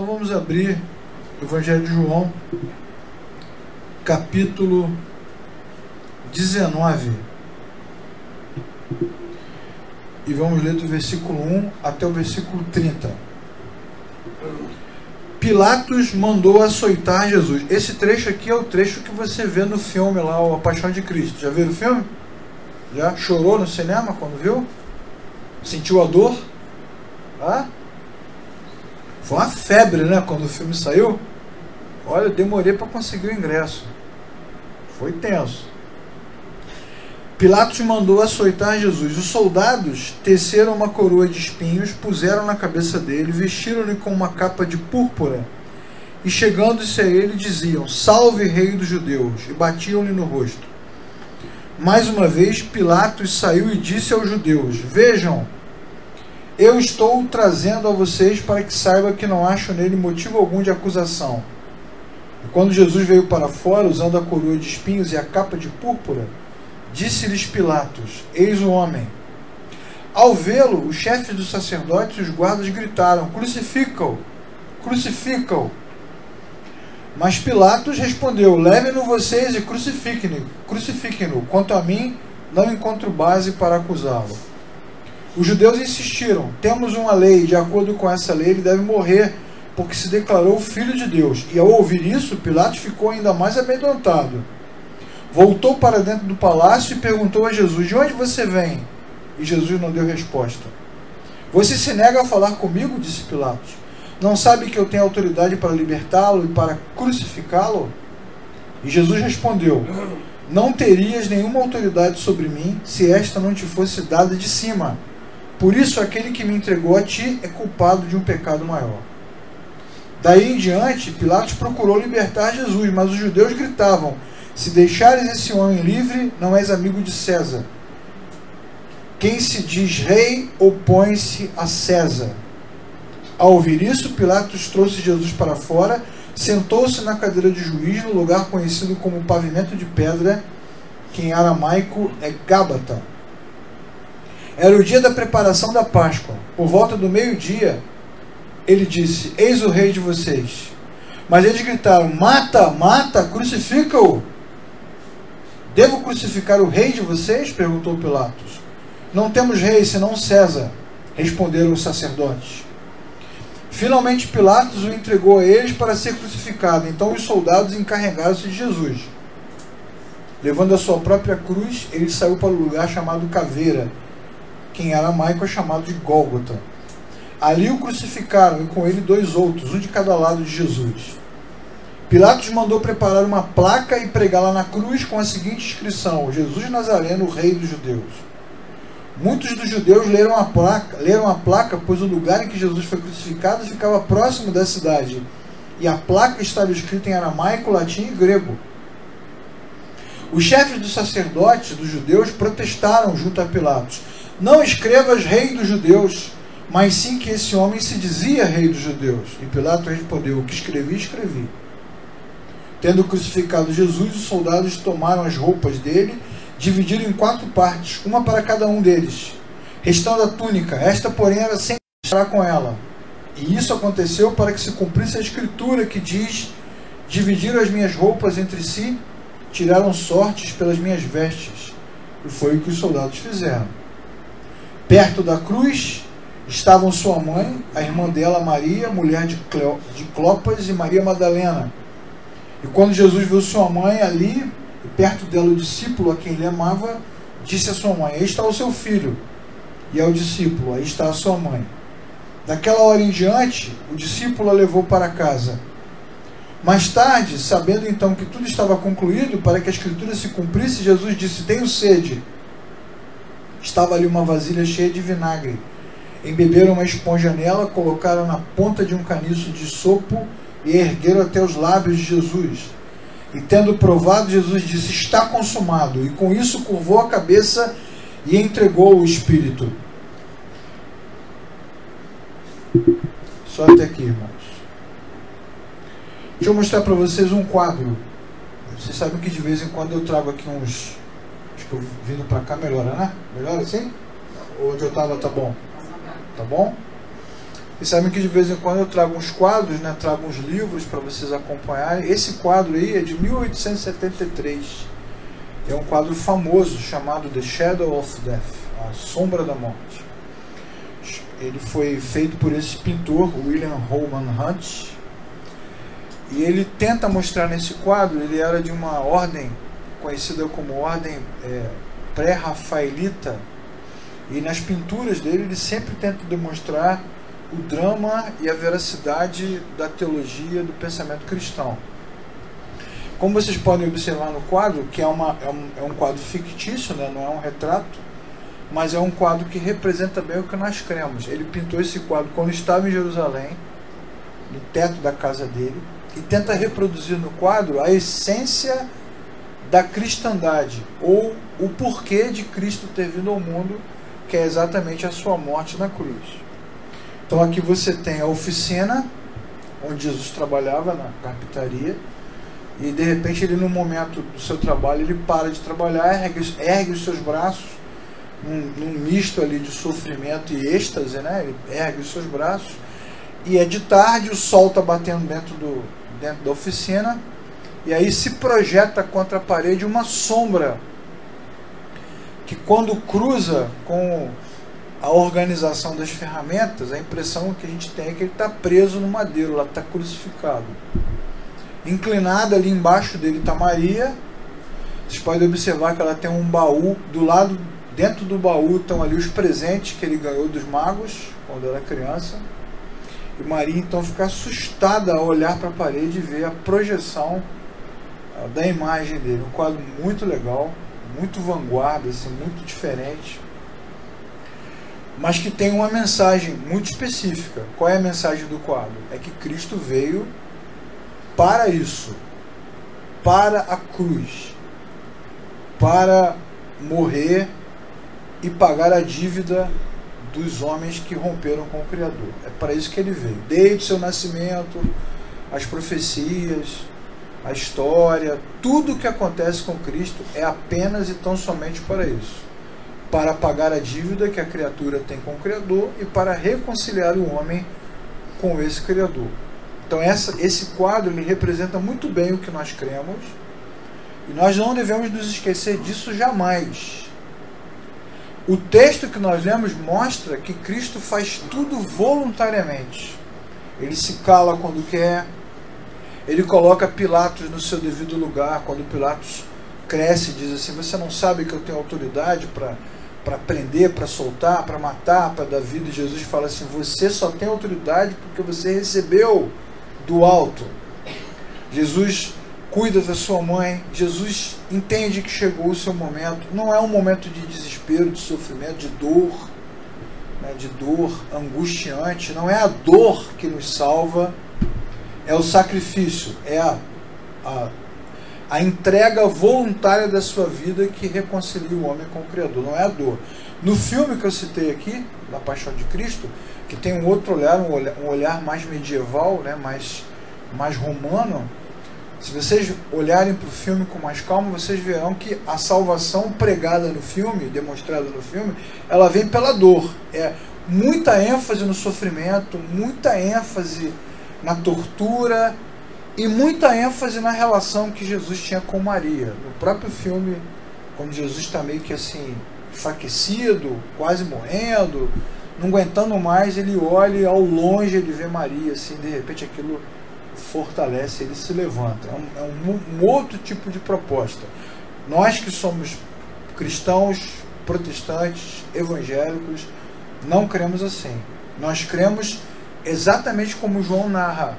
Então vamos abrir o Evangelho de João, capítulo 19. E vamos ler do versículo 1 até o versículo 30. Pilatos mandou açoitar Jesus. Esse trecho aqui é o trecho que você vê no filme lá, A Paixão de Cristo. Já viu o filme? Já? Chorou no cinema quando viu? Sentiu a dor? Ah? Foi uma febre, né? Quando o filme saiu. Olha, eu demorei para conseguir o ingresso. Foi tenso. Pilatos mandou açoitar Jesus. Os soldados teceram uma coroa de espinhos, puseram na cabeça dele, vestiram-lhe com uma capa de púrpura e, chegando-se a ele, diziam: "Salve, Rei dos Judeus!" e batiam-lhe no rosto. Mais uma vez, Pilatos saiu e disse aos judeus: "Vejam, eu estou trazendo a vocês para que saiba que não acho nele motivo algum de acusação." E quando Jesus veio para fora, usando a coroa de espinhos e a capa de púrpura, disse-lhes Pilatos: "Eis o homem." Ao vê-lo, os chefes dos sacerdotes e os guardas gritaram: "Crucifica-o! Crucifica-o!" Mas Pilatos respondeu: "Levem-no vocês e crucifiquem-no. Quanto a mim, não encontro base para acusá-lo." Os judeus insistiram: "Temos uma lei, de acordo com essa lei ele deve morrer, porque se declarou filho de Deus." E ao ouvir isso, Pilatos ficou ainda mais amedrontado. Voltou para dentro do palácio e perguntou a Jesus: "De onde você vem?" E Jesus não deu resposta. "Você se nega a falar comigo?" disse Pilatos. "Não sabe que eu tenho autoridade para libertá-lo e para crucificá-lo?" E Jesus respondeu: "Não terias nenhuma autoridade sobre mim se esta não te fosse dada de cima. Por isso aquele que me entregou a ti é culpado de um pecado maior." Daí em diante, Pilatos procurou libertar Jesus, mas os judeus gritavam: "Se deixares esse homem livre, não és amigo de César. Quem se diz rei opõe-se a César." Ao ouvir isso, Pilatos trouxe Jesus para fora, sentou-se na cadeira de juiz, no lugar conhecido como pavimento de pedra, que em aramaico é Gábata. Era o dia da preparação da Páscoa. Por volta do meio-dia, ele disse: "Eis o rei de vocês." Mas eles gritaram: "Mata, mata, crucifica-o." "Devo crucificar o rei de vocês?" perguntou Pilatos. "Não temos rei senão César", responderam os sacerdotes. Finalmente Pilatos o entregou a eles para ser crucificado. Então os soldados encarregaram-se de Jesus. Levando a sua própria cruz, ele saiu para o lugar chamado Caveira, que em aramaico é chamado de Gólgota. Ali o crucificaram, e com ele 2 outros, um de cada lado de Jesus. Pilatos mandou preparar uma placa e pregá-la na cruz com a seguinte inscrição: "Jesus Nazareno, Rei dos Judeus." Muitos dos judeus leram a placa, pois o lugar em que Jesus foi crucificado ficava próximo da cidade, e a placa estava escrita em aramaico, latim e grego. Os chefes dos sacerdotes dos judeus protestaram junto a Pilatos: "Não escrevas Rei dos Judeus, mas sim que esse homem se dizia Rei dos Judeus." E Pilatos respondeu: "O que escrevi, escrevi." Tendo crucificado Jesus, os soldados tomaram as roupas dele, dividiram em 4 partes, uma para cada um deles, restando a túnica. Esta, porém, era sem estar com ela. E isso aconteceu para que se cumprisse a escritura que diz: "Dividiram as minhas roupas entre si, tiraram sortes pelas minhas vestes." E foi o que os soldados fizeram. Perto da cruz estavam sua mãe, a irmã dela Maria, mulher de Clopas, e Maria Madalena. E quando Jesus viu sua mãe ali, e perto dela o discípulo a quem ele amava, disse à sua mãe: "Aí está o seu filho." E ao discípulo: "Aí está a sua mãe." Daquela hora em diante, o discípulo a levou para casa. Mais tarde, sabendo então que tudo estava concluído, para que a escritura se cumprisse, Jesus disse: "Tenho sede." Estava ali uma vasilha cheia de vinagre. Embeberam uma esponja nela, colocaram na ponta de um caniço de sopo e ergueram até os lábios de Jesus. E tendo provado, Jesus disse: "Está consumado." E com isso curvou a cabeça e entregou o Espírito. Só até aqui, irmãos. Deixa eu mostrar para vocês um quadro. Vocês sabem que de vez em quando eu trago aqui uns... Acho que eu vindo para cá melhora, né? Melhora assim? Onde eu estava tá bom? Tá bom? E sabem que de vez em quando eu trago uns quadros, né? Trago uns livros para vocês acompanharem. Esse quadro aí é de 1873. É um quadro famoso chamado The Shadow of Death, A Sombra da Morte. Ele foi feito por esse pintor, William Holman Hunt. E ele tenta mostrar nesse quadro, ele era de uma ordem conhecida como ordem pré-rafaelita. E nas pinturas dele ele sempre tenta demonstrar o drama e a veracidade da teologia do pensamento cristão. Como vocês podem observar no quadro, que é um quadro fictício, né? Não é um retrato, mas é um quadro que representa bem o que nós cremos. Ele pintou esse quadro quando estava em Jerusalém, no teto da casa dele, e tenta reproduzir no quadro a essência da cristandade, ou o porquê de Cristo ter vindo ao mundo, que é exatamente a sua morte na cruz. Então aqui você tem a oficina, onde Jesus trabalhava na carpintaria, e de repente ele, no momento do seu trabalho, ele para de trabalhar, ergue os seus braços, num misto ali de sofrimento e êxtase, né? Ele ergue os seus braços, e é de tarde, o sol está batendo dentro da oficina, e aí se projeta contra a parede uma sombra, que quando cruza com a organização das ferramentas, a impressão que a gente tem é que ele está preso no madeiro, lá está crucificado. Inclinada ali embaixo dele está Maria. Vocês podem observar que ela tem um baú, dentro do baú estão ali os presentes que ele ganhou dos magos, quando era criança. E Maria então fica assustada ao olhar para a parede e ver a projeção da imagem dele. Um quadro muito legal, muito vanguarda, assim, muito diferente, mas que tem uma mensagem muito específica. Qual é a mensagem do quadro? É que Cristo veio para isso, para a cruz, para morrer e pagar a dívida dos homens que romperam com o Criador. É para isso que ele veio. Desde o seu nascimento, as profecias, a história, tudo o que acontece com Cristo é apenas e tão somente para isso. Para pagar a dívida que a criatura tem com o Criador e para reconciliar o homem com esse Criador. Então esse quadro ele representa muito bem o que nós cremos, e nós não devemos nos esquecer disso jamais. O texto que nós lemos mostra que Cristo faz tudo voluntariamente. Ele se cala quando quer, ele coloca Pilatos no seu devido lugar. Quando Pilatos cresce e diz assim: você não sabe que eu tenho autoridade para prender, para soltar, para matar, para dar vida? E Jesus fala assim: você só tem autoridade porque você recebeu do alto. Jesus cuida da sua mãe. Jesus entende que chegou o seu momento. Não é um momento de desespero, de sofrimento, de dor, né, de dor angustiante. Não é a dor que nos salva, é o sacrifício, é a entrega voluntária da sua vida que reconcilia o homem com o Criador. Não é a dor. No filme que eu citei aqui, da Paixão de Cristo, que tem um outro olhar, um olhar mais medieval, né, mais romano, se vocês olharem para o filme com mais calma, vocês verão que a salvação pregada no filme, demonstrada no filme, ela vem pela dor. É muita ênfase no sofrimento, muita ênfase na tortura e muita ênfase na relação que Jesus tinha com Maria. No próprio filme, quando Jesus está meio que assim, enfraquecido, quase morrendo, não aguentando mais, ele olha e ao longe ele vê Maria, assim, de repente aquilo fortalece, ele se levanta. É um outro tipo de proposta. Nós que somos cristãos, protestantes, evangélicos, não cremos assim. Nós cremos exatamente como João narra,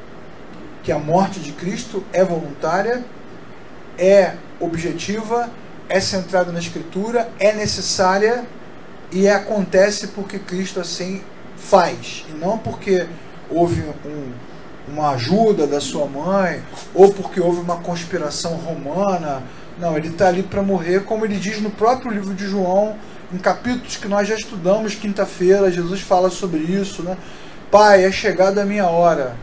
que a morte de Cristo é voluntária, é objetiva, é centrada na Escritura, é necessária e acontece porque Cristo assim faz, e não porque houve uma ajuda da sua mãe, ou porque houve uma conspiração romana. Não, ele está ali para morrer, como ele diz no próprio livro de João, em capítulos que nós já estudamos quinta-feira. Jesus fala sobre isso, né? Pai, é chegada a minha hora.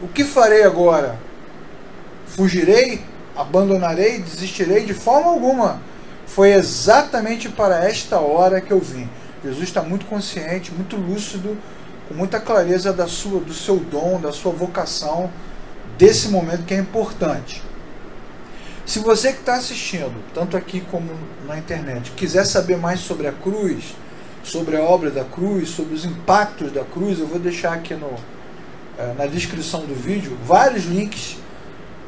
O que farei agora? Fugirei? Abandonarei? Desistirei? De forma alguma. Foi exatamente para esta hora que eu vim. Jesus está muito consciente, muito lúcido com muita clareza do seu dom, da sua vocação, desse momento que é importante. Se você que está assistindo, tanto aqui como na internet, quiser saber mais sobre a cruz, sobre a obra da cruz, sobre os impactos da cruz, eu vou deixar aqui na descrição do vídeo vários links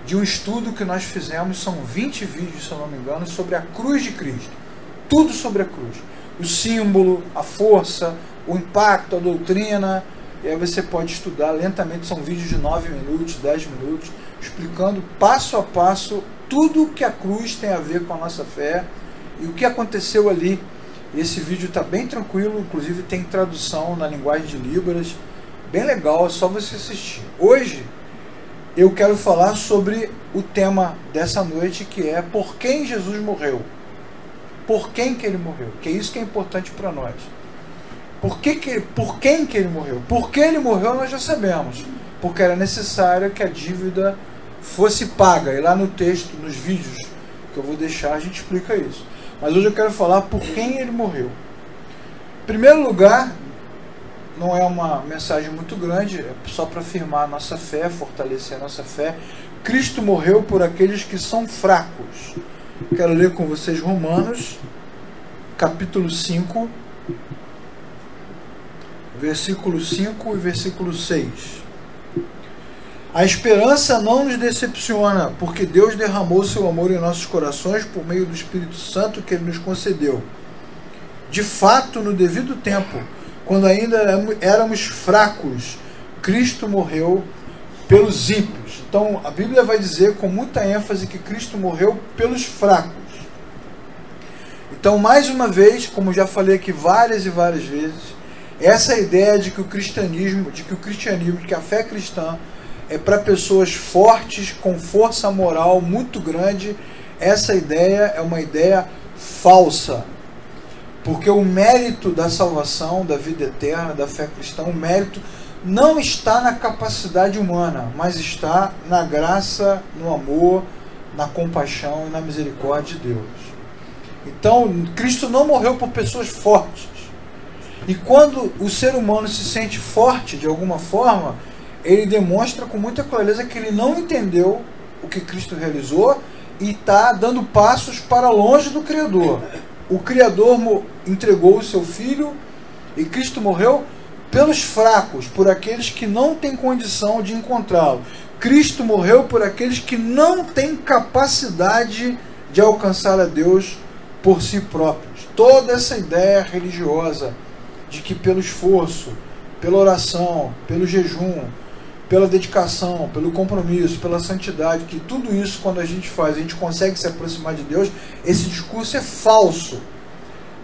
de um estudo que nós fizemos, são 20 vídeos, se eu não me engano, sobre a cruz de Cristo. Tudo sobre a cruz. O símbolo, a força, o impacto, a doutrina. E aí você pode estudar lentamente, são vídeos de 9 minutos, 10 minutos, explicando passo a passo tudo que a cruz tem a ver com a nossa fé e o que aconteceu ali. Esse vídeo está bem tranquilo, inclusive tem tradução na linguagem de Libras, bem legal, é só você assistir. Hoje eu quero falar sobre o tema dessa noite, que é por quem Jesus morreu. Por quem que ele morreu? Que é isso que é importante para nós. Por quem que ele morreu? Por que ele morreu nós já sabemos. Porque era necessário que a dívida fosse paga. E lá no texto, nos vídeos que eu vou deixar, a gente explica isso. Mas hoje eu quero falar por quem ele morreu. Em primeiro lugar, não é uma mensagem muito grande, é só para afirmar a nossa fé, fortalecer a nossa fé. Cristo morreu por aqueles que são fracos. Quero ler com vocês Romanos, capítulo 5, versículo 5 e versículo 6. A esperança não nos decepciona, porque Deus derramou seu amor em nossos corações por meio do Espírito Santo que Ele nos concedeu. De fato, no devido tempo, quando ainda éramos fracos, Cristo morreu pelos ímpios. Então, a Bíblia vai dizer com muita ênfase que Cristo morreu pelos fracos. Então, mais uma vez, como já falei aqui várias e várias vezes, essa ideia de que o cristianismo, que a fé cristã é para pessoas fortes, com força moral muito grande, essa ideia é uma ideia falsa. Porque o mérito da salvação, da vida eterna, da fé cristã, o mérito não está na capacidade humana, mas está na graça, no amor, na compaixão e na misericórdia de Deus. Então, Cristo não morreu por pessoas fortes. E quando o ser humano se sente forte de alguma forma, ele demonstra com muita clareza que ele não entendeu o que Cristo realizou e está dando passos para longe do Criador. O Criador entregou o seu Filho e Cristo morreu pelos fracos, por aqueles que não têm condição de encontrá-lo. Cristo morreu por aqueles que não têm capacidade de alcançar a Deus por si próprios. Toda essa ideia religiosa de que pelo esforço, pela oração, pelo jejum, pela dedicação, pelo compromisso, pela santidade, que tudo isso quando a gente faz, a gente consegue se aproximar de Deus, esse discurso é falso.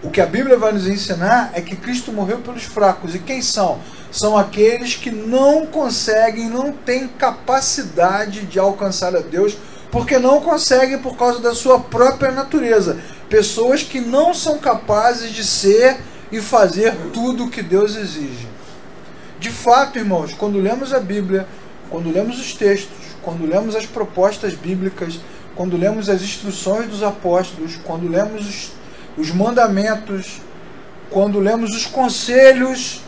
O que a Bíblia vai nos ensinar é que Cristo morreu pelos fracos. E quem são? São aqueles que não conseguem, não têm capacidade de alcançar a Deus, porque não conseguem por causa da sua própria natureza. Pessoas que não são capazes de ser e fazer tudo o que Deus exige. De fato, irmãos, quando lemos a Bíblia, quando lemos os textos, quando lemos as propostas bíblicas, quando lemos as instruções dos apóstolos, quando lemos os mandamentos, quando lemos os conselhos,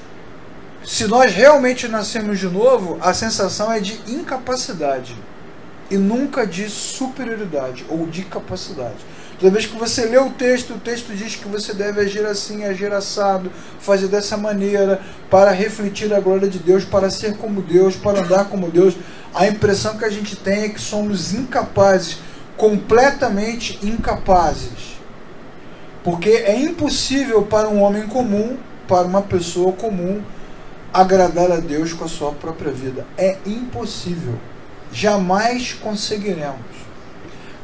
se nós realmente nascemos de novo, a sensação é de incapacidade e nunca de superioridade ou de capacidade. Toda vez que você lê o texto diz que você deve agir assim, agir assado, fazer dessa maneira, para refletir a glória de Deus, para ser como Deus, para andar como Deus. A impressão que a gente tem é que somos incapazes, completamente incapazes. Porque é impossível para um homem comum, para uma pessoa comum, agradar a Deus com a sua própria vida. É impossível. Jamais conseguiremos.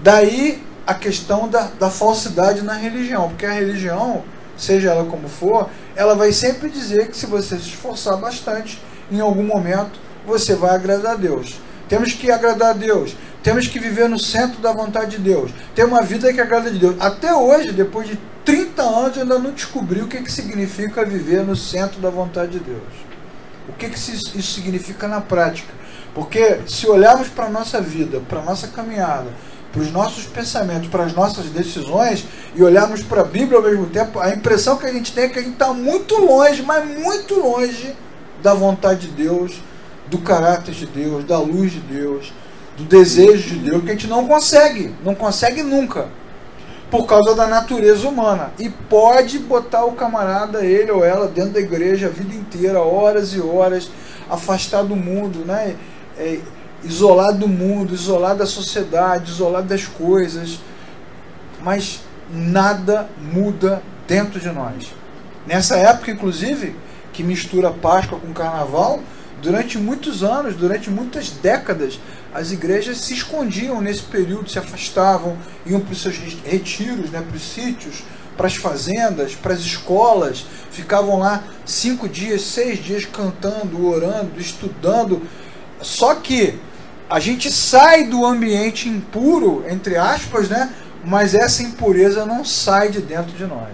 Daí a questão da falsidade na religião, porque a religião, seja ela como for, ela vai sempre dizer que se você se esforçar bastante, em algum momento você vai agradar a Deus. Temos que agradar a Deus, temos que viver no centro da vontade de Deus, ter uma vida que agrada a Deus. Até hoje, depois de 30 anos, eu ainda não descobri o que significa viver no centro da vontade de Deus. O que isso significa na prática? Porque se olharmos para a nossa vida, para a nossa caminhada, para os nossos pensamentos, para as nossas decisões, e olharmos para a Bíblia ao mesmo tempo, a impressão que a gente tem é que a gente está muito longe, mas muito longe da vontade de Deus, do caráter de Deus, da luz de Deus, do desejo de Deus, que a gente não consegue nunca, por causa da natureza humana. E pode botar o camarada, ele ou ela, dentro da igreja a vida inteira, horas e horas, afastado do mundo, né? Isolado do mundo, isolado da sociedade, isolado das coisas, mas nada muda dentro de nós. Nessa época, inclusive, que mistura Páscoa com Carnaval, durante muitos anos, durante muitas décadas, as igrejas se escondiam nesse período, se afastavam, iam para os seus retiros, né, para os sítios, para as fazendas, para as escolas, ficavam lá 5 dias, 6 dias cantando, orando, estudando. Só que a gente sai do ambiente impuro, entre aspas, né, mas essa impureza não sai de dentro de nós.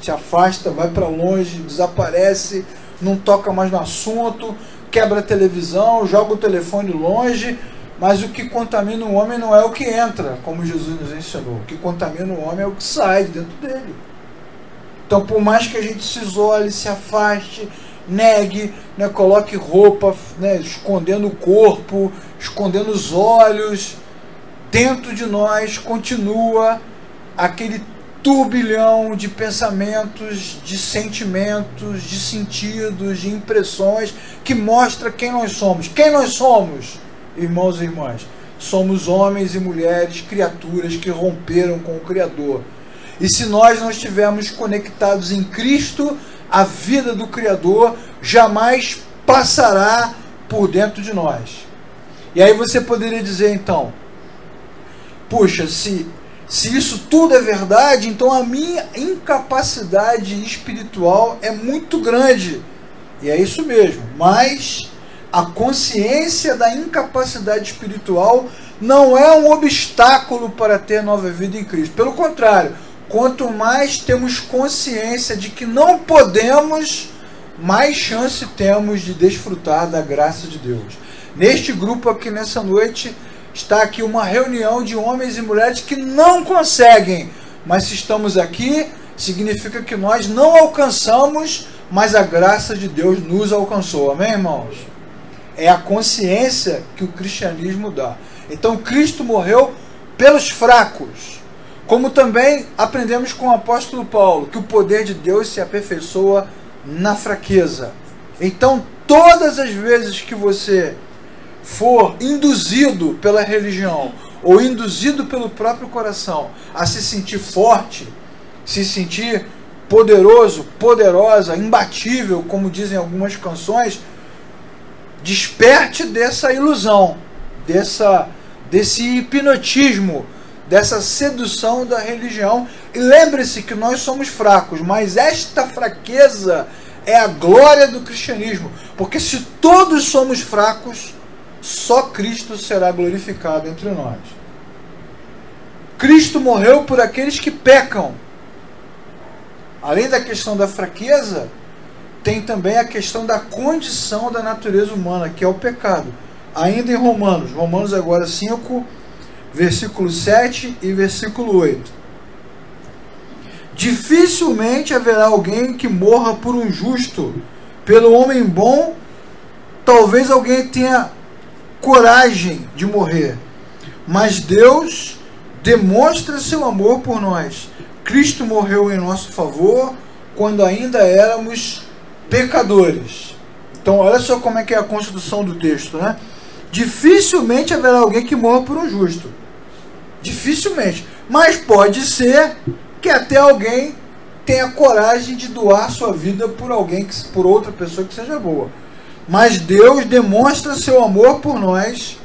Se afasta, vai para longe, desaparece, não toca mais no assunto, quebra a televisão, joga o telefone longe, mas o que contamina o homem não é o que entra, como Jesus nos ensinou. O que contamina o homem é o que sai de dentro dele. Então, por mais que a gente se isole, se afaste, negue, né, coloque roupa, né, escondendo o corpo, escondendo os olhos, dentro de nós continua aquele turbilhão de pensamentos, de sentimentos, de sentidos, de impressões, que mostra quem nós somos. Quem nós somos, irmãos e irmãs? Somos homens e mulheres, criaturas que romperam com o Criador. E se nós não estivermos conectados em Cristo, a vida do Criador jamais passará por dentro de nós. E aí você poderia dizer então, puxa, se isso tudo é verdade, então a minha incapacidade espiritual é muito grande. E é isso mesmo. Mas a consciência da incapacidade espiritual não é um obstáculo para ter nova vida em Cristo. Pelo contrário, quanto mais temos consciência de que não podemos, mais chance temos de desfrutar da graça de Deus. Neste grupo aqui nessa noite, está aqui uma reunião de homens e mulheres que não conseguem, mas se estamos aqui, significa que nós não alcançamos, mas a graça de Deus nos alcançou. Amém, irmãos? É a consciência que o cristianismo dá. Então, Cristo morreu pelos fracos. Como também aprendemos com o apóstolo Paulo, que o poder de Deus se aperfeiçoa na fraqueza. Então, todas as vezes que você for induzido pela religião ou induzido pelo próprio coração a se sentir forte, se sentir poderoso, poderosa, imbatível, como dizem algumas canções, desperte dessa ilusão, desse hipnotismo, dessa sedução da religião, e lembre-se que nós somos fracos, mas esta fraqueza é a glória do cristianismo, porque se todos somos fracos, só Cristo será glorificado entre nós. Cristo morreu por aqueles que pecam. Além da questão da fraqueza, tem também a questão da condição da natureza humana, que é o pecado. Ainda em Romanos agora 5, versículo 7 e versículo 8. Dificilmente haverá alguém que morra por um justo. Pelo homem bom, talvez alguém tenha coragem de morrer, mas Deus demonstra seu amor por nós. Cristo morreu em nosso favor quando ainda éramos pecadores. Então olha só como é que é a construção do texto, né? Dificilmente haverá alguém que morra por um justo. Dificilmente. Mas pode ser que até alguém tenha coragem de doar sua vida por alguém, por outra pessoa que seja boa. Mas Deus demonstra seu amor por nós.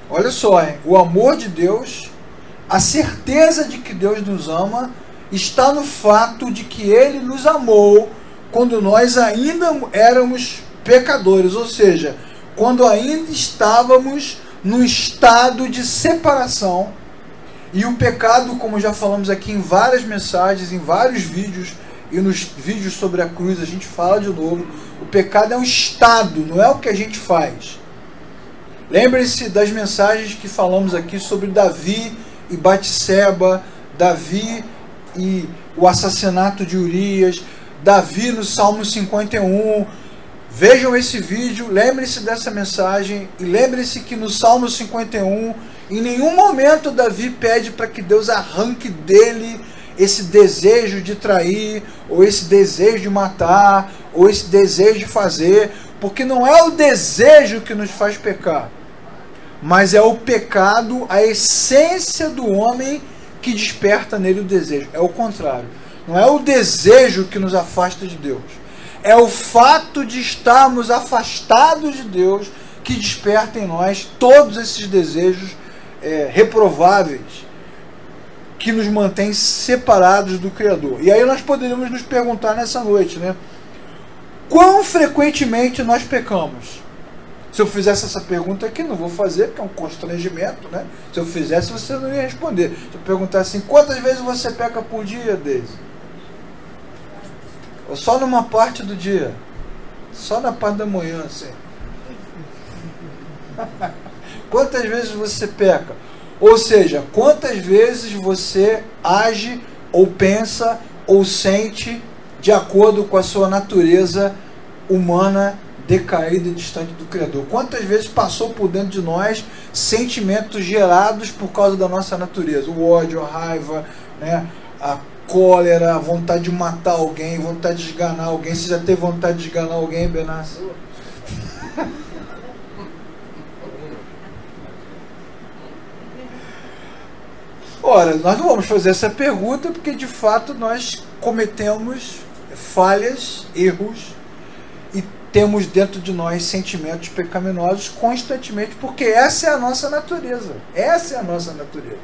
Olha só, hein? O amor de Deus, a certeza de que Deus nos ama, está no fato de que Ele nos amou quando nós ainda éramos pecadores, ou seja, quando ainda estávamos num estado de separação. E o pecado, como já falamos aqui em várias mensagens, em vários vídeos, e nos vídeos sobre a cruz a gente fala de novo, o pecado é um estado, não é o que a gente faz. Lembre-se das mensagens que falamos aqui sobre Davi e Batseba, Davi e o assassinato de Urias, Davi no Salmo 51, vejam esse vídeo, lembrem-se dessa mensagem e lembrem-se que no Salmo 51, em nenhum momento Davi pede para que Deus arranque dele esse desejo de trair, ou esse desejo de matar, ou esse desejo de fazer, porque não é o desejo que nos faz pecar, mas é o pecado, a essência do homem que desperta nele o desejo. É o contrário. Não é o desejo que nos afasta de Deus. É o fato de estarmos afastados de Deus que desperta em nós todos esses desejos reprováveis, que nos mantém separados do Criador. E aí nós poderíamos nos perguntar nessa noite, né? Quão frequentemente nós pecamos? Se eu fizesse essa pergunta aqui, não vou fazer, porque é um constrangimento, né? Se eu fizesse, você não ia responder. Se eu perguntar assim, quantas vezes você peca por dia, Deise? Ou só numa parte do dia? Só na parte da manhã, assim. Quantas vezes você peca? Ou seja, quantas vezes você age, ou pensa, ou sente de acordo com a sua natureza humana decaída e distante do Criador. Quantas vezes passou por dentro de nós sentimentos gerados por causa da nossa natureza? O ódio, a raiva, né? A cólera, a vontade de matar alguém, vontade de esganar alguém. Você já teve vontade de esganar alguém, Benassi? Ora, nós não vamos fazer essa pergunta porque de fato nós cometemos falhas, erros, e temos dentro de nós sentimentos pecaminosos constantemente, porque essa é a nossa natureza. Essa é a nossa natureza.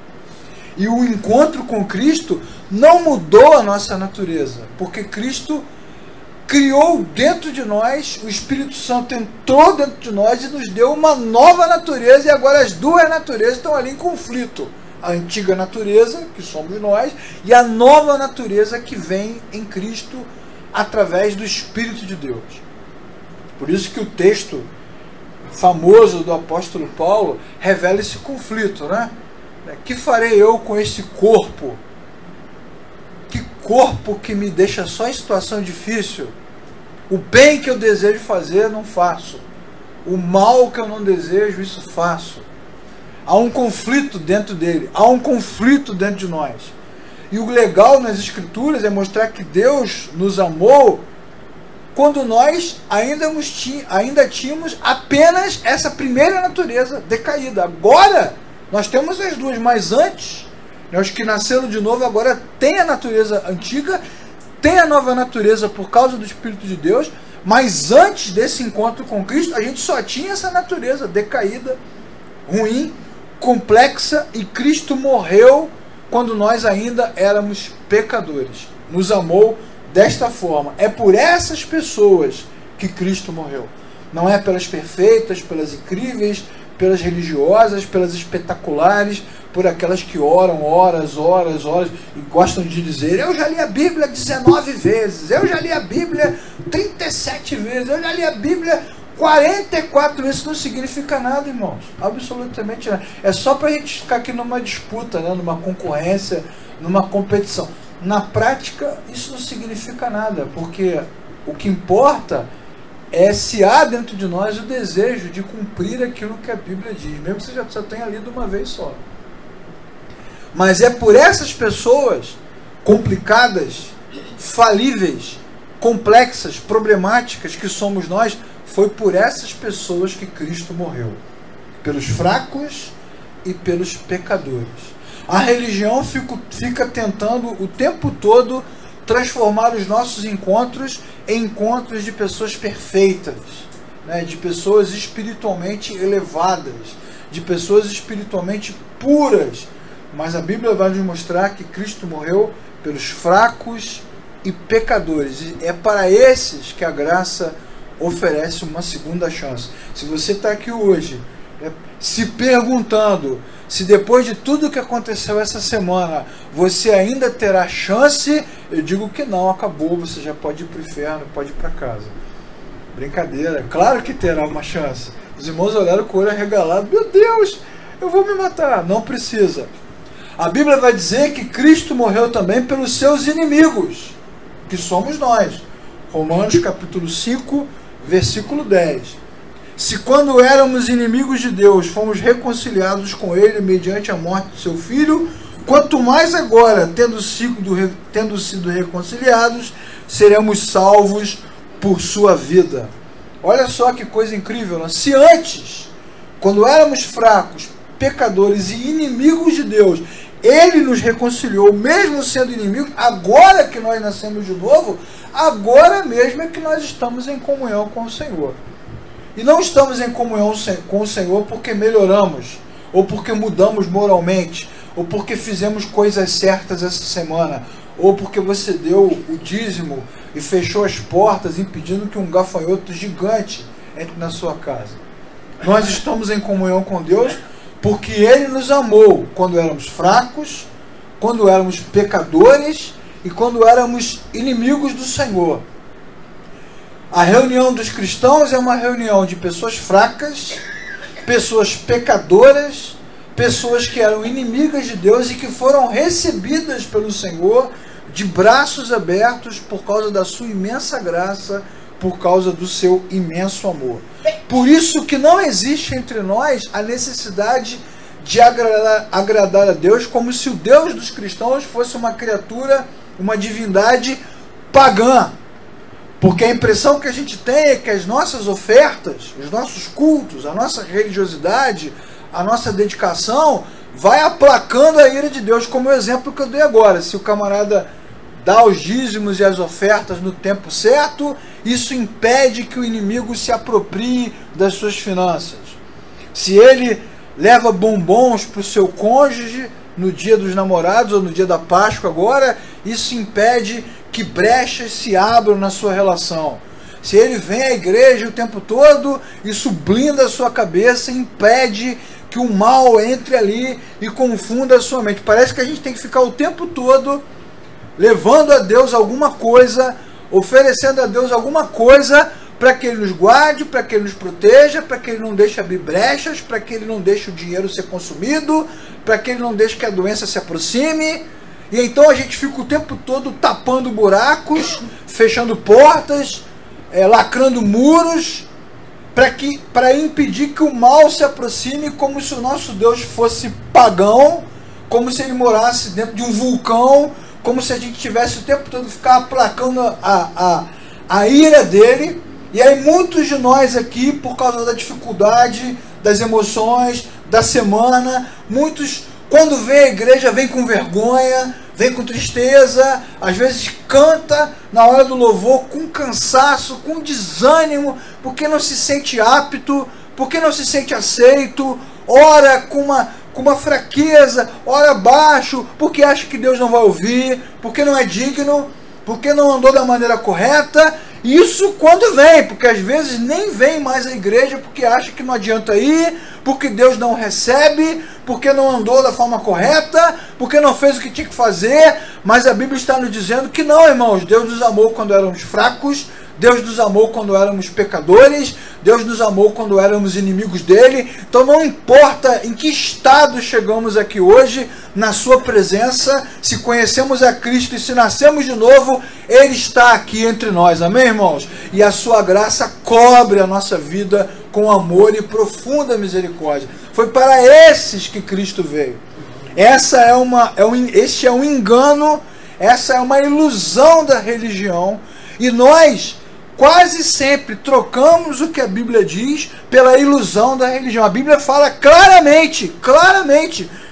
E o encontro com Cristo não mudou a nossa natureza, porque Cristo criou dentro de nós, o Espírito Santo entrou dentro de nós e nos deu uma nova natureza, e agora as duas naturezas estão ali em conflito. A antiga natureza, que somos nós, e a nova natureza que vem em Cristo através do Espírito de Deus. Por isso que o texto famoso do apóstolo Paulo revela esse conflito, né? Que farei eu com esse corpo? Que corpo que me deixa só em situação difícil? O bem que eu desejo fazer, não faço. O mal que eu não desejo, isso faço. Há um conflito dentro dele, há um conflito dentro de nós. E o legal nas Escrituras é mostrar que Deus nos amou quando nós ainda tínhamos apenas essa primeira natureza decaída. Agora nós temos as duas, mas antes, os que nasceram de novo agora têm a natureza antiga, têm a nova natureza por causa do Espírito de Deus, mas antes desse encontro com Cristo, a gente só tinha essa natureza decaída, ruim, complexa, e Cristo morreu quando nós ainda éramos pecadores. Nos amou desta forma. É por essas pessoas que Cristo morreu. Não é pelas perfeitas, pelas incríveis, pelas religiosas, pelas espetaculares, por aquelas que oram horas e gostam de dizer: eu já li a Bíblia 19 vezes, eu já li a Bíblia 37 vezes, eu já li a Bíblia 44 vezes. Isso não significa nada, irmãos. Absolutamente nada. É só para a gente ficar aqui numa disputa, né? Numa concorrência, numa competição. Na prática, isso não significa nada, porque o que importa é se há dentro de nós o desejo de cumprir aquilo que a Bíblia diz, mesmo que você já tenha lido uma vez só. Mas é por essas pessoas complicadas, falíveis, complexas, problemáticas que somos nós. Foi por essas pessoas que Cristo morreu. Pelos fracos e pelos pecadores. A religião fica tentando o tempo todo transformar os nossos encontros em encontros de pessoas perfeitas, né? De pessoas espiritualmente elevadas, de pessoas espiritualmente puras. Mas a Bíblia vai nos mostrar que Cristo morreu pelos fracos e pecadores. E é para esses que a graça oferece uma segunda chance. Se você está aqui hoje se perguntando se depois de tudo que aconteceu essa semana você ainda terá chance, eu digo que não, acabou, você já pode ir para o inferno, pode ir para casa. Brincadeira, claro que terá uma chance. Os irmãos olharam com o olho arregalado: meu Deus, eu vou me matar. Não precisa. A Bíblia vai dizer que Cristo morreu também pelos seus inimigos, que somos nós. Romanos capítulo 5, Versículo 10. Se quando éramos inimigos de Deus, fomos reconciliados com Ele mediante a morte do seu Filho, quanto mais agora, tendo sido reconciliados, seremos salvos por sua vida. Olha só que coisa incrível, né? Se antes, quando éramos fracos, pecadores e inimigos de Deus, Ele nos reconciliou, mesmo sendo inimigos, agora que nós nascemos de novo, agora mesmo é que nós estamos em comunhão com o Senhor. E não estamos em comunhão com o Senhor porque melhoramos, ou porque mudamos moralmente, ou porque fizemos coisas certas essa semana, ou porque você deu o dízimo e fechou as portas, impedindo que um gafanhoto gigante entre na sua casa. Nós estamos em comunhão com Deus porque Ele nos amou quando éramos fracos, quando éramos pecadores e quando éramos inimigos do Senhor. A reunião dos cristãos é uma reunião de pessoas fracas, pessoas pecadoras, pessoas que eram inimigas de Deus e que foram recebidas pelo Senhor de braços abertos por causa da sua imensa graça, por causa do seu imenso amor. Por isso que não existe entre nós a necessidade de agradar a Deus, como se o Deus dos cristãos fosse uma criatura, uma divindade pagã. Porque a impressão que a gente tem é que as nossas ofertas, os nossos cultos, a nossa religiosidade, a nossa dedicação vai aplacando a ira de Deus, como o exemplo que eu dei agora. Se o camarada dá os dízimos e as ofertas no tempo certo, isso impede que o inimigo se aproprie das suas finanças. Se ele leva bombons para o seu cônjuge no dia dos namorados ou no dia da Páscoa agora, isso impede que brechas se abram na sua relação. Se ele vem à igreja o tempo todo, isso blinda a sua cabeça, impede que o mal entre ali e confunda a sua mente. Parece que a gente tem que ficar o tempo todo levando a Deus alguma coisa, oferecendo a Deus alguma coisa para que Ele nos guarde, para que Ele nos proteja, para que Ele não deixe abrir brechas, para que Ele não deixe o dinheiro ser consumido, para que Ele não deixe que a doença se aproxime. E então a gente fica o tempo todo tapando buracos, fechando portas, lacrando muros, para impedir que o mal se aproxime, como se o nosso Deus fosse pagão, como se Ele morasse dentro de um vulcão, como se a gente tivesse o tempo todo ficar aplacando a ira dele. E aí muitos de nós aqui, por causa da dificuldade, das emoções, da semana, muitos, quando vem à igreja, vem com vergonha, vem com tristeza, às vezes canta na hora do louvor com cansaço, com desânimo, porque não se sente apto, porque não se sente aceito, ora com uma fraqueza, ora baixo, porque acha que Deus não vai ouvir, porque não é digno, porque não andou da maneira correta. Isso quando vem, porque às vezes nem vem mais à igreja porque acha que não adianta ir, porque Deus não recebe, porque não andou da forma correta, porque não fez o que tinha que fazer. Mas a Bíblia está nos dizendo que não, irmãos. Deus nos amou quando éramos fracos, Deus nos amou quando éramos pecadores, Deus nos amou quando éramos inimigos dele. Então não importa em que estado chegamos aqui hoje, na sua presença, se conhecemos a Cristo e se nascemos de novo, Ele está aqui entre nós, amém, irmãos? E a sua graça cobre a nossa vida com amor e profunda misericórdia. Foi para esses que Cristo veio. Este é um engano, essa é uma ilusão da religião, e nós quase sempre trocamos o que a Bíblia diz pela ilusão da religião. A Bíblia fala claramente,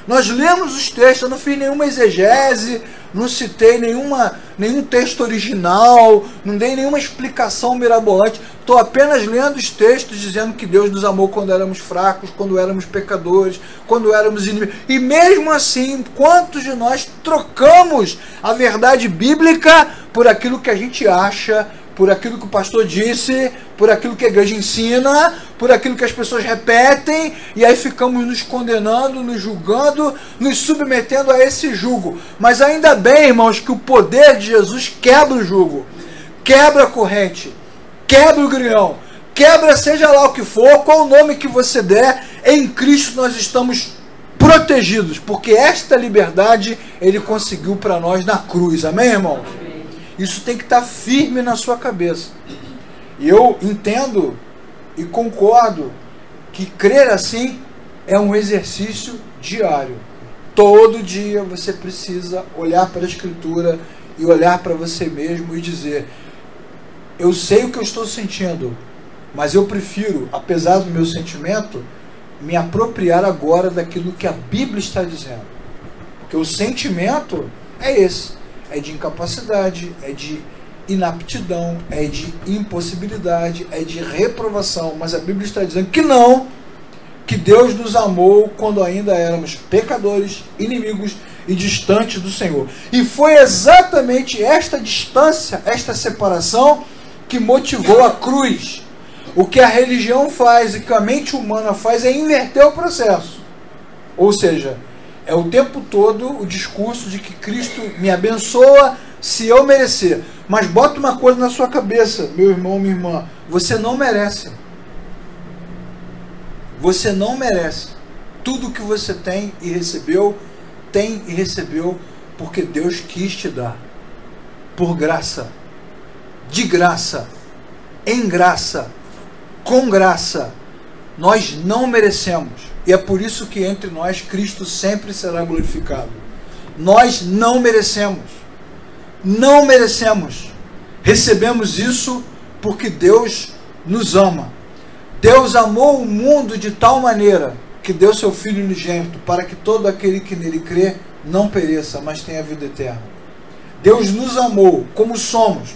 nós lemos os textos, eu não fiz nenhuma exegese, não citei nenhum texto original, não dei nenhuma explicação mirabolante, estou apenas lendo os textos dizendo que Deus nos amou quando éramos fracos, quando éramos pecadores, quando éramos inimigos. E mesmo assim, quantos de nós trocamos a verdade bíblica por aquilo que a gente acha, por aquilo que o pastor disse, por aquilo que a igreja ensina, por aquilo que as pessoas repetem, e aí ficamos nos condenando, nos julgando, nos submetendo a esse jugo. Mas ainda bem, irmãos, que o poder de Jesus quebra o jugo, quebra a corrente, quebra o grilhão, quebra seja lá o que for, qual o nome que você der, em Cristo nós estamos protegidos, porque esta liberdade Ele conseguiu para nós na cruz, amém, irmãos? Isso tem que estar firme na sua cabeça. E eu entendo e concordo que crer assim é um exercício diário. Todo dia você precisa olhar para a Escritura e olhar para você mesmo e dizer: eu sei o que eu estou sentindo, mas eu prefiro, apesar do meu sentimento, me apropriar agora daquilo que a Bíblia está dizendo. Porque o sentimento é esse, é de incapacidade, é de inaptidão, é de impossibilidade, é de reprovação, mas a Bíblia está dizendo que não, que Deus nos amou quando ainda éramos pecadores, inimigos e distantes do Senhor. E foi exatamente esta distância, esta separação, que motivou a cruz. O que a religião faz e que a mente humana faz é inverter o processo. Ou seja, é o tempo todo o discurso de que Cristo me abençoa se eu merecer. Mas bota uma coisa na sua cabeça, meu irmão, minha irmã: você não merece. Você não merece. Tudo que você tem e recebeu porque Deus quis te dar. Por graça, de graça, em graça, com graça. Nós não merecemos. E é por isso que entre nós Cristo sempre será glorificado. Nós não merecemos. Não merecemos. Recebemos isso porque Deus nos ama. Deus amou o mundo de tal maneira que deu seu Filho unigênito para que todo aquele que nele crê não pereça, mas tenha vida eterna. Deus nos amou como somos.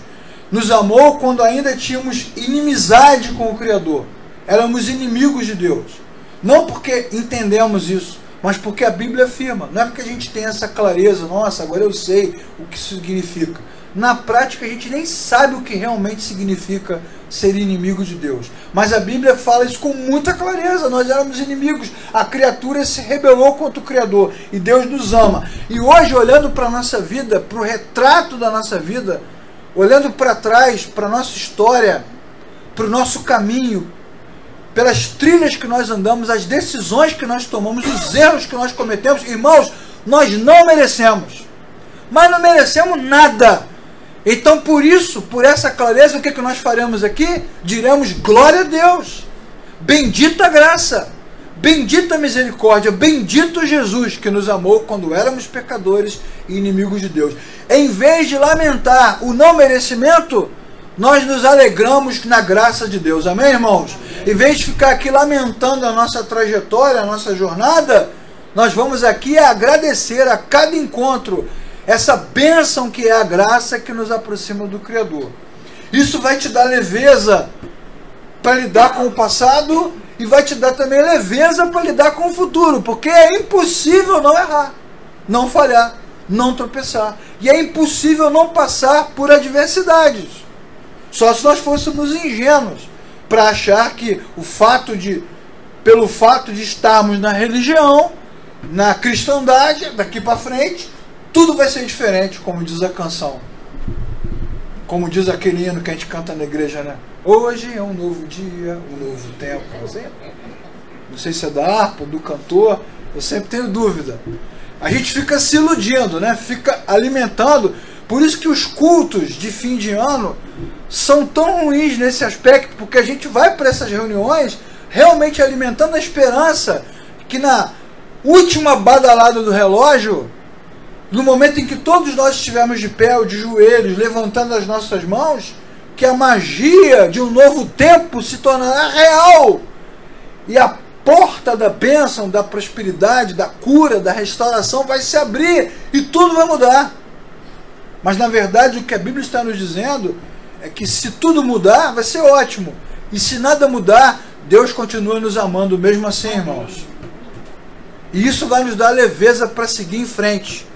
Nos amou quando ainda tínhamos inimizade com o Criador. Éramos inimigos de Deus. Não porque entendemos isso, mas porque a Bíblia afirma. Não é porque a gente tem essa clareza: nossa, agora eu sei o que isso significa. Na prática a gente nem sabe o que realmente significa ser inimigo de Deus. Mas a Bíblia fala isso com muita clareza. Nós éramos inimigos. A criatura se rebelou contra o Criador. E Deus nos ama. E hoje, olhando para a nossa vida, para o retrato da nossa vida, olhando para trás, para a nossa história, para o nosso caminho, pelas trilhas que nós andamos, as decisões que nós tomamos, os erros que nós cometemos, irmãos, nós não merecemos. Mas não merecemos nada. Então, por isso, por essa clareza, o que nós faremos aqui? Diremos: glória a Deus, bendita a graça, bendita a misericórdia, bendito Jesus, que nos amou quando éramos pecadores e inimigos de Deus. Em vez de lamentar o não merecimento, nós nos alegramos na graça de Deus. Amém, irmãos? Em vez de ficar aqui lamentando a nossa trajetória, a nossa jornada, nós vamos aqui agradecer a cada encontro essa bênção que é a graça que nos aproxima do Criador. Isso vai te dar leveza para lidar com o passado e vai te dar também leveza para lidar com o futuro, porque é impossível não errar, não falhar, não tropeçar. E é impossível não passar por adversidades. Só se nós fôssemos ingênuos para achar que pelo fato de estarmos na religião, na cristandade, daqui para frente, tudo vai ser diferente, como diz a canção. Como diz aquele hino que a gente canta na igreja, né? Hoje é um novo dia, um novo tempo. Não sei se é da harpa, do cantor, eu sempre tenho dúvida. A gente fica se iludindo, né? Fica alimentando. Por isso que os cultos de fim de ano são tão ruins nesse aspecto, porque a gente vai para essas reuniões realmente alimentando a esperança que na última badalada do relógio, no momento em que todos nós estivermos de pé ou de joelhos, levantando as nossas mãos, que a magia de um novo tempo se tornará real. E a porta da bênção, da prosperidade, da cura, da restauração vai se abrir e tudo vai mudar. Mas na verdade o que a Bíblia está nos dizendo é que se tudo mudar, vai ser ótimo. E se nada mudar, Deus continua nos amando mesmo assim, irmãos. E isso vai nos dar leveza para seguir em frente,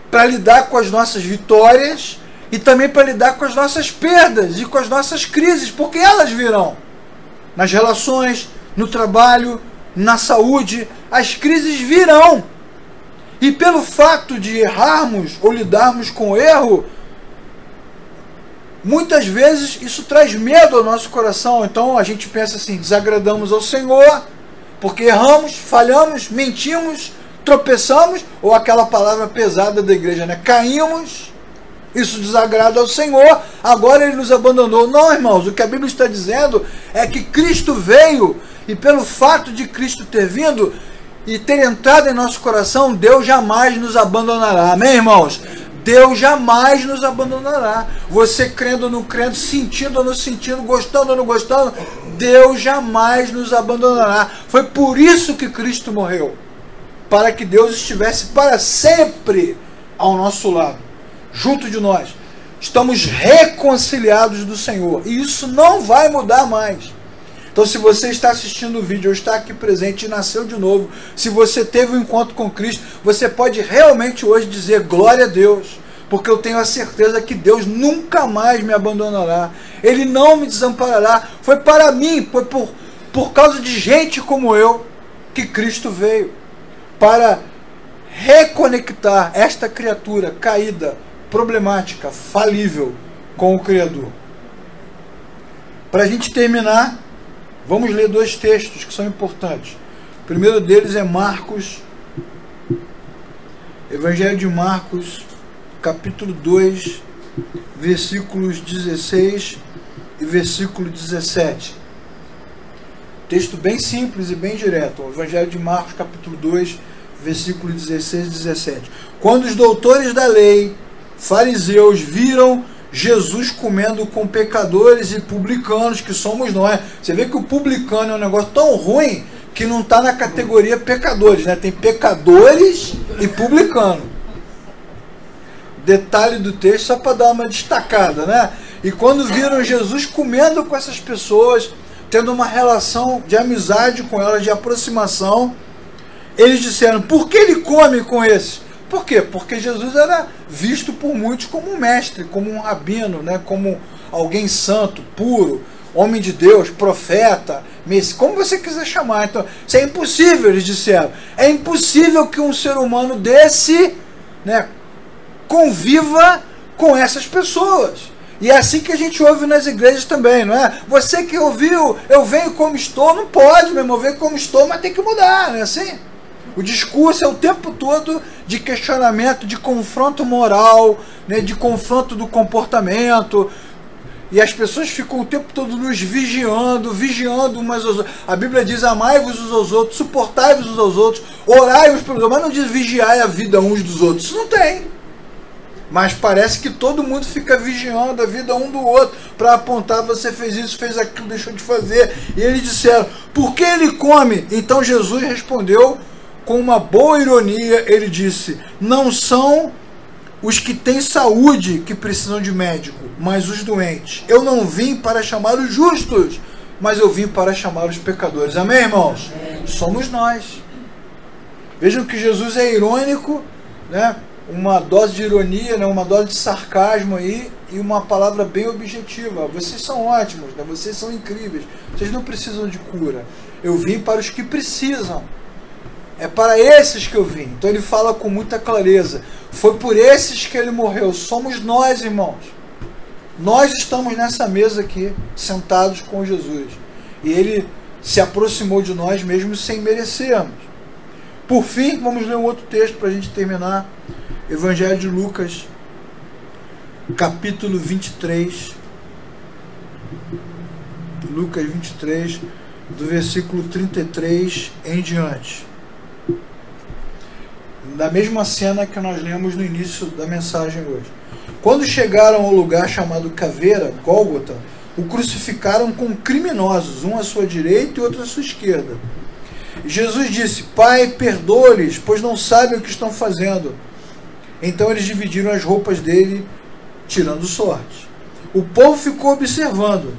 para lidar com as nossas vitórias e também para lidar com as nossas perdas e com as nossas crises, porque elas virão. Nas relações, no trabalho, na saúde, as crises virão. E pelo fato de errarmos ou lidarmos com o erro, muitas vezes isso traz medo ao nosso coração. Então a gente pensa assim: desagradamos ao Senhor, porque erramos, falhamos, mentimos, tropeçamos, ou aquela palavra pesada da igreja, né? Caímos. Isso desagrada ao Senhor, agora ele nos abandonou. Não, irmãos, o que a Bíblia está dizendo é que Cristo veio, e pelo fato de Cristo ter vindo e ter entrado em nosso coração, Deus jamais nos abandonará. Amém, irmãos? Deus jamais nos abandonará. Você crendo ou não crendo, sentindo ou não sentindo, gostando ou não gostando, Deus jamais nos abandonará. Foi por isso que Cristo morreu, para que Deus estivesse para sempre ao nosso lado, junto de nós. Estamos reconciliados do Senhor, e isso não vai mudar mais. Então, se você está assistindo o vídeo, ou está aqui presente e nasceu de novo, se você teve um encontro com Cristo, você pode realmente hoje dizer glória a Deus, porque eu tenho a certeza que Deus nunca mais me abandonará, Ele não me desamparará. Foi para mim, foi por causa de gente como eu, que Cristo veio, para reconectar esta criatura caída, problemática, falível, com o Criador. Para a gente terminar, vamos ler dois textos que são importantes. O primeiro deles é Marcos, Evangelho de Marcos, capítulo 2, versículos 16 e versículo 17. Texto bem simples e bem direto. O Evangelho de Marcos, capítulo 2, versículo 16 e 17. Quando os doutores da lei, fariseus, viram Jesus comendo com pecadores e publicanos, que somos nós. Você vê que o publicano é um negócio tão ruim que não está na categoria pecadores, né? Tem pecadores e publicano. Detalhe do texto só para dar uma destacada, né? E quando viram Jesus comendo com essas pessoas, tendo uma relação de amizade com elas, de aproximação, eles disseram: por que ele come com esses? Por quê? Porque Jesus era visto por muitos como um mestre, como um rabino, né? Como alguém santo, puro, homem de Deus, profeta, como você quiser chamar. Então, isso é impossível, eles disseram. É impossível que um ser humano desse, né, conviva com essas pessoas. E é assim que a gente ouve nas igrejas também, não é? Você que ouviu, eu venho como estou, não pode, meu irmão, venho como estou, mas tem que mudar, não é assim? O discurso é o tempo todo de questionamento, de confronto moral, né, de confronto do comportamento. E as pessoas ficam o tempo todo nos vigiando umas aos outros. A Bíblia diz: amai-vos uns aos outros, suportai-vos uns aos outros, orai uns pelos outros. Mas não diz vigiai a vida uns dos outros. Isso não tem. Mas parece que todo mundo fica vigiando a vida um do outro para apontar: você fez isso, fez aquilo, deixou de fazer. E eles disseram: por que ele come? Então Jesus respondeu com uma boa ironia, ele disse: não são os que têm saúde que precisam de médico, mas os doentes. Eu não vim para chamar os justos, mas eu vim para chamar os pecadores. Amém, irmãos? Amém. Somos nós. Vejam que Jesus é irônico, né? Uma dose de ironia, né? Uma dose de sarcasmo aí, e uma palavra bem objetiva. Vocês são ótimos, né? Vocês são incríveis, vocês não precisam de cura. Eu vim para os que precisam. É para esses que eu vim. Então ele fala com muita clareza. Foi por esses que ele morreu. Somos nós, irmãos. Nós estamos nessa mesa aqui, sentados com Jesus. E ele se aproximou de nós mesmo sem merecermos. Por fim, vamos ler um outro texto para a gente terminar. Evangelho de Lucas, capítulo 23. Lucas 23, do versículo 33 em diante. Da mesma cena que nós lemos no início da mensagem hoje. Quando chegaram ao lugar chamado Caveira, Gólgota, o crucificaram com criminosos, um à sua direita e outro à sua esquerda. Jesus disse: Pai, perdoa-lhes, pois não sabem o que estão fazendo. Então eles dividiram as roupas dele, tirando sorte. O povo ficou observando,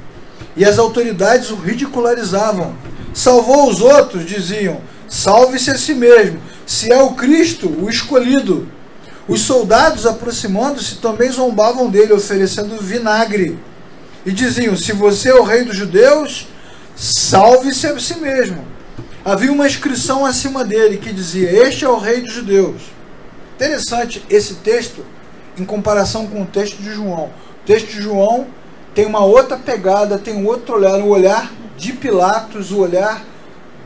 e as autoridades o ridicularizavam. Salvou os outros, diziam: salve-se a si mesmo, se é o Cristo, o escolhido. Os soldados, aproximando-se, também zombavam dele, oferecendo vinagre. E diziam: se você é o rei dos judeus, salve-se a si mesmo. Havia uma inscrição acima dele que dizia: este é o rei dos judeus. Interessante esse texto em comparação com o texto de João. O texto de João tem uma outra pegada, tem um outro olhar, o olhar de Pilatos, o olhar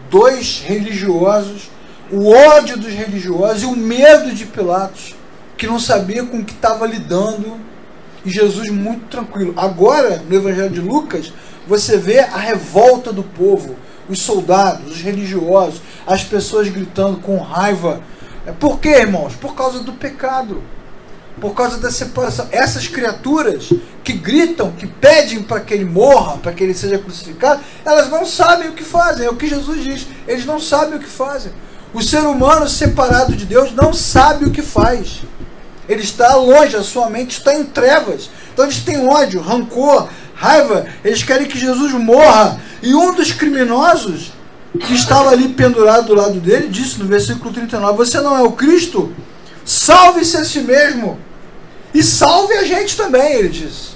dos religiosos, o ódio dos religiosos e o medo de Pilatos, que não sabia com o que estava lidando E Jesus muito tranquilo. Agora, no Evangelho de Lucas, você vê a revolta do povo, os soldados, os religiosos, as pessoas gritando com raiva. Por quê, irmãos? Por causa do pecado. Por causa da separação. Essas criaturas que gritam, que pedem para que ele morra, para que ele seja crucificado, elas não sabem o que fazem. É o que Jesus diz. Eles não sabem o que fazem. O ser humano separado de Deus não sabe o que faz. Ele está longe, a sua mente está em trevas. Então eles têm ódio, rancor, raiva. Eles querem que Jesus morra. E um dos criminosos que estava ali pendurado do lado dele disse no versículo 39: você não é o Cristo? Salve-se a si mesmo e salve a gente também, ele disse,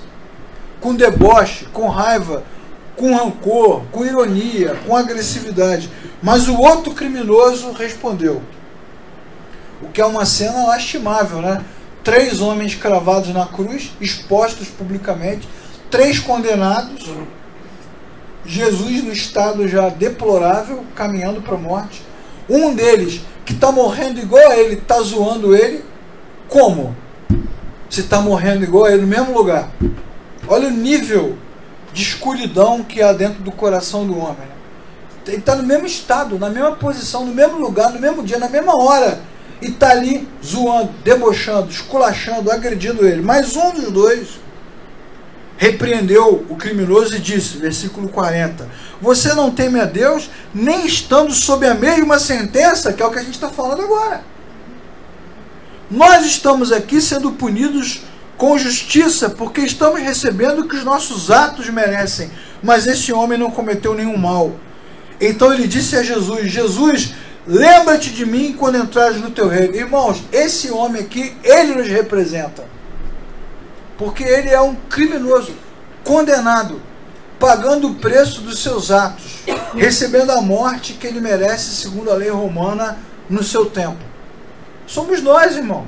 com deboche, com raiva, com rancor, com ironia, com agressividade. Mas o outro criminoso respondeu, o que é uma cena lastimável, né? 3 homens cravados na cruz, expostos publicamente, 3 condenados, Jesus no estado já deplorável, caminhando para a morte. Um deles que está morrendo igual a ele, está zoando ele. Como? Se está morrendo igual a ele no mesmo lugar. Olha o nível de escuridão que há dentro do coração do homem. Ele está no mesmo estado, na mesma posição, no mesmo lugar, no mesmo dia, na mesma hora. E está ali zoando, debochando, esculachando, agredindo ele. Mas um dos dois repreendeu o criminoso e disse, versículo 40, você não teme a Deus, nem estando sob a mesma sentença, que é o que a gente está falando agora. Nós estamos aqui sendo punidos com justiça, porque estamos recebendo o que os nossos atos merecem, mas esse homem não cometeu nenhum mal. Então ele disse a Jesus, Jesus, lembra-te de mim quando entrares no teu reino. Irmãos, esse homem aqui, ele nos representa. Porque ele é um criminoso, condenado, pagando o preço dos seus atos, recebendo a morte que ele merece segundo a lei romana no seu tempo. Somos nós, irmãos.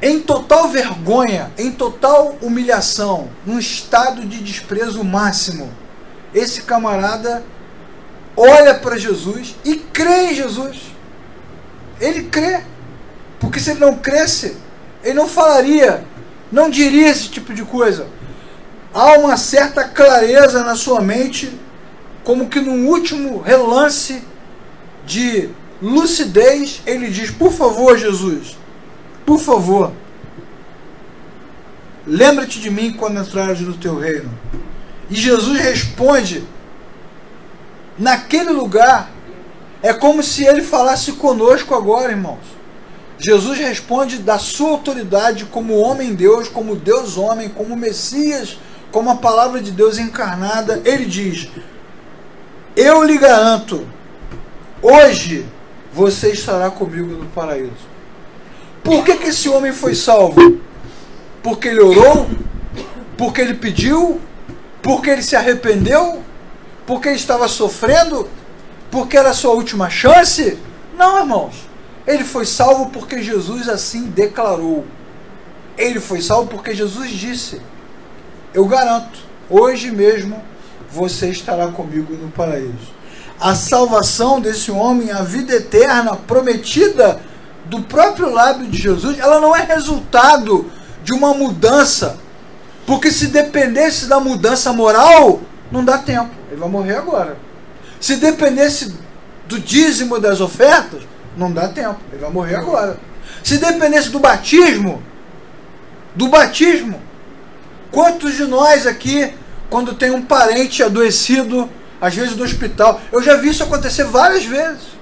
Em total vergonha, em total humilhação, num estado de desprezo máximo, esse camarada olha para Jesus e crê em Jesus. Ele crê. Porque se ele não cresce, ele não falaria, não diria esse tipo de coisa. Há uma certa clareza na sua mente, como que num último relance de lucidez, ele diz, por favor, Jesus, por favor, lembra-te de mim quando entrares no teu reino. E Jesus responde, naquele lugar, é como se ele falasse conosco agora, irmãos. Jesus responde da sua autoridade como homem-deus, como Deus-homem, como Messias, como a palavra de Deus encarnada. Ele diz, eu lhe garanto, hoje você estará comigo no paraíso. Por que esse homem foi salvo? Porque ele orou? Porque ele pediu? Porque ele se arrependeu? Porque ele estava sofrendo? Porque era a sua última chance? Não, irmãos. Ele foi salvo porque Jesus assim declarou. Ele foi salvo porque Jesus disse, eu garanto, hoje mesmo você estará comigo no paraíso. A salvação desse homem, a vida eterna prometida do próprio lábio de Jesus, ela não é resultado de uma mudança. Porque se dependesse da mudança moral, não dá tempo. Ele vai morrer agora. Se dependesse do dízimo das ofertas, não dá tempo, ele vai morrer agora. Se dependesse do batismo, quantos de nós aqui, quando tem um parente adoecido, às vezes no hospital, eu já vi isso acontecer várias vezes.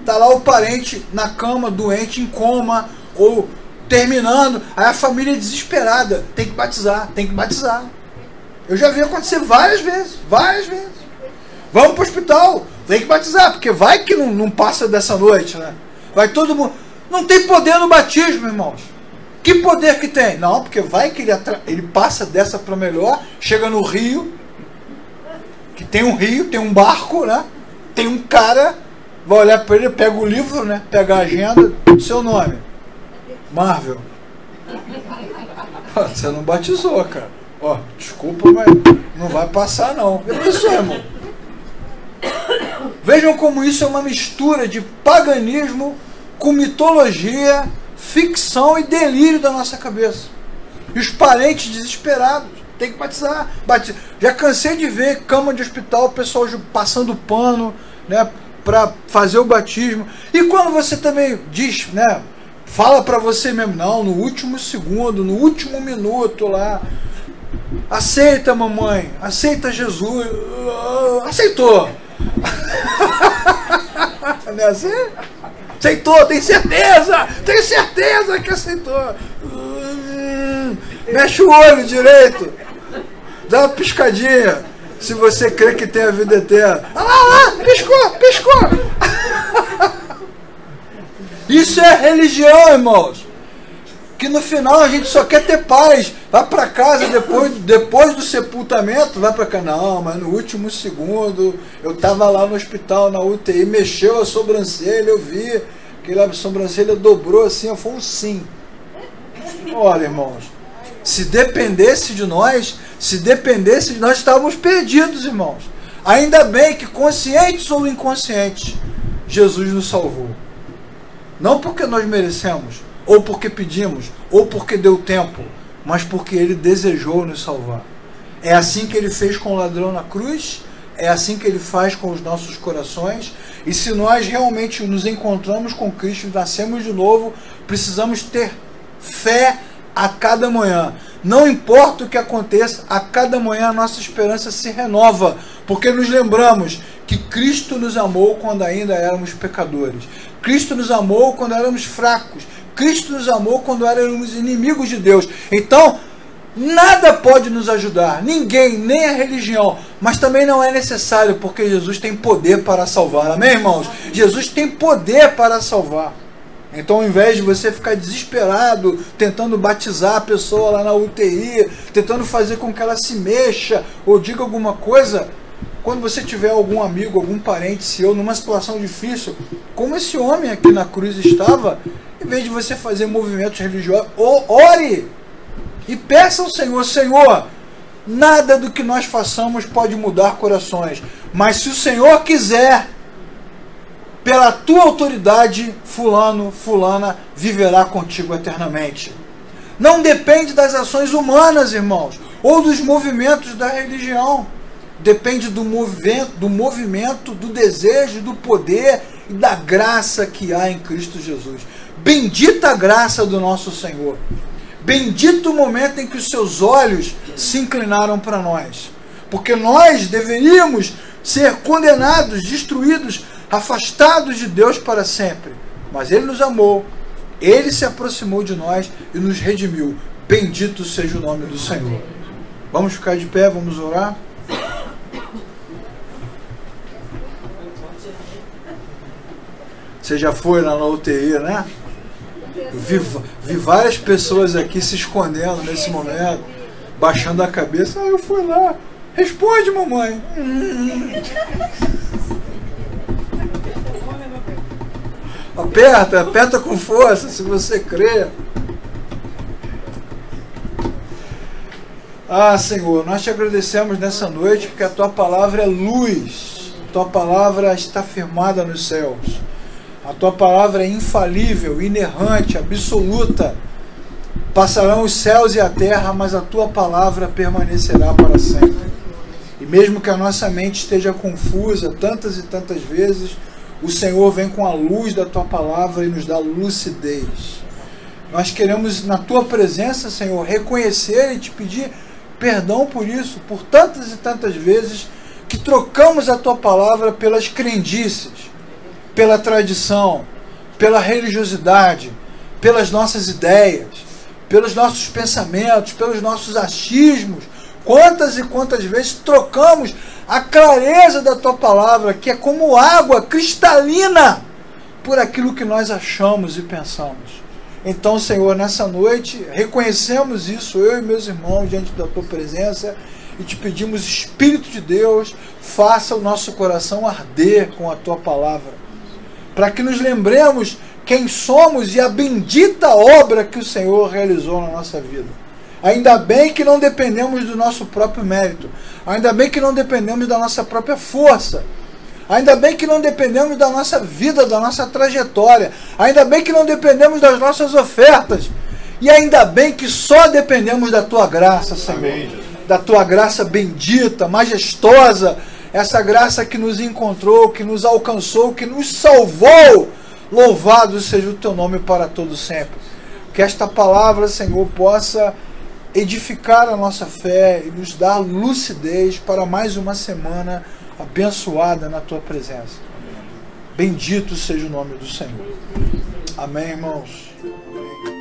Está lá o parente na cama, doente, em coma, ou terminando, aí a família é desesperada, tem que batizar, tem que batizar. Eu já vi acontecer várias vezes. Vamos para o hospital, tem que batizar, porque vai que não passa dessa noite, né? Vai todo mundo. Não tem poder no batismo, irmãos. Que poder que tem? Não, porque vai que ele passa dessa para melhor, chega no rio, que tem um rio, tem um barco, né? Tem um cara, vai olhar para ele, pega o livro, né? Pega a agenda, seu nome. Marvel. Você não batizou, cara. Ó, desculpa, mas não vai passar não. É isso, irmão. Vejam como isso é uma mistura de paganismo com mitologia, ficção e delírio da nossa cabeça. E os parentes desesperados. Tem que batizar. Já cansei de ver cama de hospital, o pessoal passando pano, né, para fazer o batismo. E quando você também diz, né, fala para você mesmo, não, no último segundo, no último minuto lá, aceita, mamãe, aceita Jesus. Aceitou. Não é assim? Aceitou, tem certeza que aceitou. Mexe o olho direito, dá uma piscadinha, se você crê que tem a vida eterna. Ah lá, piscou. Isso é religião, irmãos, que no final a gente só quer ter paz. Vai para casa depois do sepultamento, vai para casa. Não, mas no último segundo eu estava lá no hospital, na UTI, mexeu a sobrancelha, eu vi que a sobrancelha dobrou assim, foi um sim. Olha, irmãos, se dependesse de nós estávamos perdidos, irmãos. Ainda bem que, conscientes ou inconscientes, Jesus nos salvou. Não porque nós merecemos, ou porque pedimos, ou porque deu tempo, mas porque Ele desejou nos salvar. É assim que Ele fez com o ladrão na cruz, é assim que Ele faz com os nossos corações. E se nós realmente nos encontramos com Cristo, nascemos de novo, precisamos ter fé a cada manhã. Não importa o que aconteça, a cada manhã a nossa esperança se renova, porque nos lembramos que Cristo nos amou quando ainda éramos pecadores. Cristo nos amou quando éramos fracos. Cristo nos amou quando éramos inimigos de Deus. Então, nada pode nos ajudar, ninguém, nem a religião, mas também não é necessário, porque Jesus tem poder para salvar. Amém, irmãos? Jesus tem poder para salvar. Então, ao invés de você ficar desesperado, tentando batizar a pessoa lá na UTI, tentando fazer com que ela se mexa ou diga alguma coisa, quando você tiver algum amigo, algum parente seu numa situação difícil, como esse homem aqui na cruz estava, em vez de você fazer movimentos religiosos, ore e peça ao Senhor: Senhor, nada do que nós façamos pode mudar corações, mas se o Senhor quiser, pela tua autoridade, fulano, fulana viverá contigo eternamente. Não depende das ações humanas, irmãos, ou dos movimentos da religião. Depende do movimento, do desejo, do poder e da graça que há em Cristo Jesus. Bendita a graça do nosso Senhor. Bendito o momento em que os seus olhos se inclinaram para nós. Porque nós deveríamos ser condenados, destruídos, afastados de Deus para sempre. Mas Ele nos amou, Ele se aproximou de nós e nos redimiu. Bendito seja o nome do Senhor. Vamos ficar de pé, vamos orar. Você já foi lá na UTI, né? Vi várias pessoas aqui se escondendo nesse momento, baixando a cabeça. Eu fui lá. Responde, mamãe. Aperta com força, se você crê. Ah, Senhor, nós te agradecemos nessa noite, porque a Tua palavra é luz. A Tua palavra está firmada nos céus. A Tua palavra é infalível, inerrante, absoluta. Passarão os céus e a terra, mas a Tua palavra permanecerá para sempre. E mesmo que a nossa mente esteja confusa tantas e tantas vezes, o Senhor vem com a luz da Tua palavra e nos dá lucidez. Nós queremos, na Tua presença, Senhor, reconhecer e Te pedir perdão por isso, por tantas e tantas vezes que trocamos a Tua palavra pelas crendices, pela tradição, pela religiosidade, pelas nossas ideias, pelos nossos pensamentos, pelos nossos achismos. Quantas e quantas vezes trocamos a clareza da Tua palavra, que é como água cristalina, por aquilo que nós achamos e pensamos. Então, Senhor, nessa noite, reconhecemos isso, eu e meus irmãos, diante da Tua presença, e Te pedimos, Espírito de Deus, faça o nosso coração arder com a Tua palavra, para que nos lembremos quem somos e a bendita obra que o Senhor realizou na nossa vida. Ainda bem que não dependemos do nosso próprio mérito, ainda bem que não dependemos da nossa própria força, ainda bem que não dependemos da nossa vida, da nossa trajetória, ainda bem que não dependemos das nossas ofertas, E ainda bem que só dependemos da Tua graça, Senhor. Amém. Da Tua graça bendita, majestosa, essa graça que nos encontrou, que nos alcançou, que nos salvou. Louvado seja o Teu nome para todo sempre. Que esta palavra, Senhor, possa edificar a nossa fé e nos dar lucidez para mais uma semana abençoada na Tua presença. Bendito seja o nome do Senhor. Amém, irmãos. Amém.